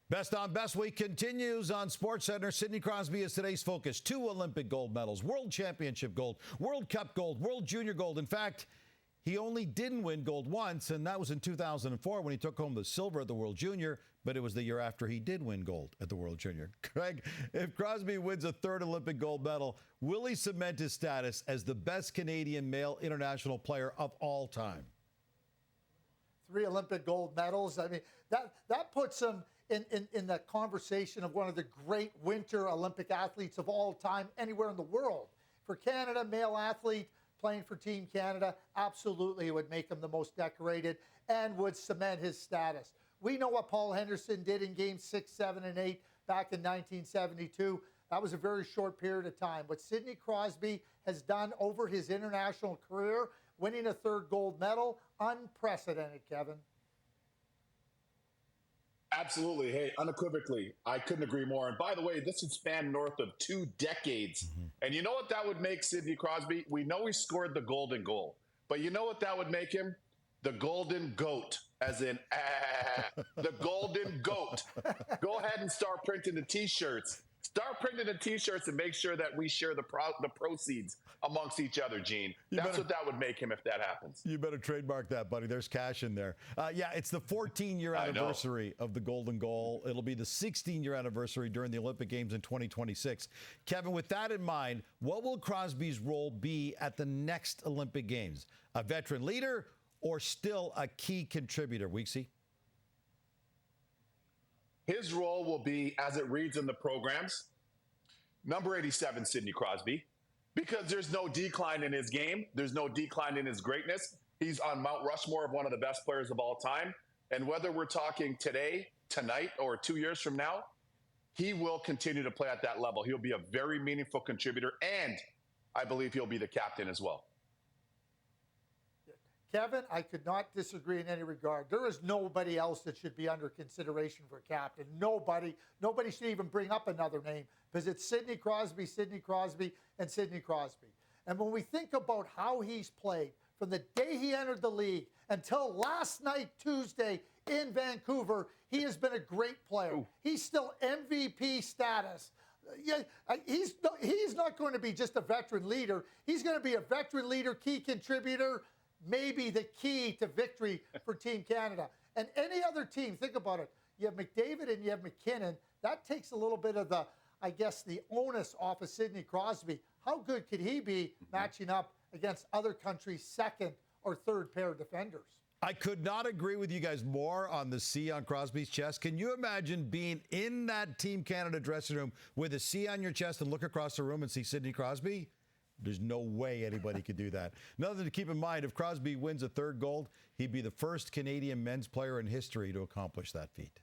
Best on Best Week continues on SportsCenter. Sidney Crosby is today's focus. 2 Olympic gold medals, World Championship gold, World Cup gold, World Junior gold. In fact, he only didn't win gold once, and that was in 2004 when he took home the silver at the World Junior, but it was the year after he did win gold at the World Junior. Craig, if Crosby wins a 3rd Olympic gold medal, will he cement his status as the best Canadian male international player of all time? 3 Olympic gold medals. I mean, that puts him in the conversation of one of the great winter Olympic athletes of all time anywhere in the world. For Canada, male athlete playing for Team Canada, absolutely it would make him the most decorated and would cement his status. We know what Paul Henderson did in games 6, 7, and 8 back in 1972. That was a very short period of time. What Sidney Crosby has done over his international career, winning a 3rd gold medal, unprecedented, Kevin. Absolutely. Hey, unequivocally, I couldn't agree more. And by the way, this would span north of 2 decades. And you know what that would make Sidney Crosby? We know he scored the golden goal. But you know what that would make him? The golden goat, as in, the golden goat. Go ahead and start printing the T-shirts. Start printing the T-shirts and make sure that we share the proceeds amongst each other, Gene. That's what that would make him if that happens. You better trademark that, buddy. There's cash in there. Yeah, it's the 14-year anniversary of the golden goal. It'll be the 16-year anniversary during the Olympic Games in 2026. Kevin, with that in mind, what will Crosby's role be at the next Olympic Games? A veteran leader or still a key contributor, Weeksy? His role will be, as it reads in the programs, number 87, Sidney Crosby, because there's no decline in his game. There's no decline in his greatness. He's on Mount Rushmore of one of the best players of all time. And whether we're talking today, tonight, or 2 years from now, he will continue to play at that level. He'll be a very meaningful contributor, and I believe he'll be the captain as well. Kevin, I could not disagree in any regard. There is nobody else that should be under consideration for captain. Nobody should even bring up another name because it's Sidney Crosby, and Sidney Crosby. And when we think about how he's played from the day he entered the league until last night, Tuesday, in Vancouver, he has been a great player. Ooh. He's still MVP status. Yeah, he's not going to be just a veteran leader. He's going to be a veteran leader, key contributor, maybe the key to victory for Team Canada. And any other team, think about it. You have McDavid and you have McKinnon. That takes a little bit of the, I guess, the onus off of Sidney Crosby. How good could he be matching up against other countries' 2nd or 3rd pair defenders? I could not agree with you guys more on the C on Crosby's chest. Can you imagine being in that Team Canada dressing room with a C on your chest and look across the room and see Sidney Crosby? There's no way anybody could do that. Another to keep in mind, if Crosby wins a 3rd gold, he'd be the first Canadian men's player in history to accomplish that feat.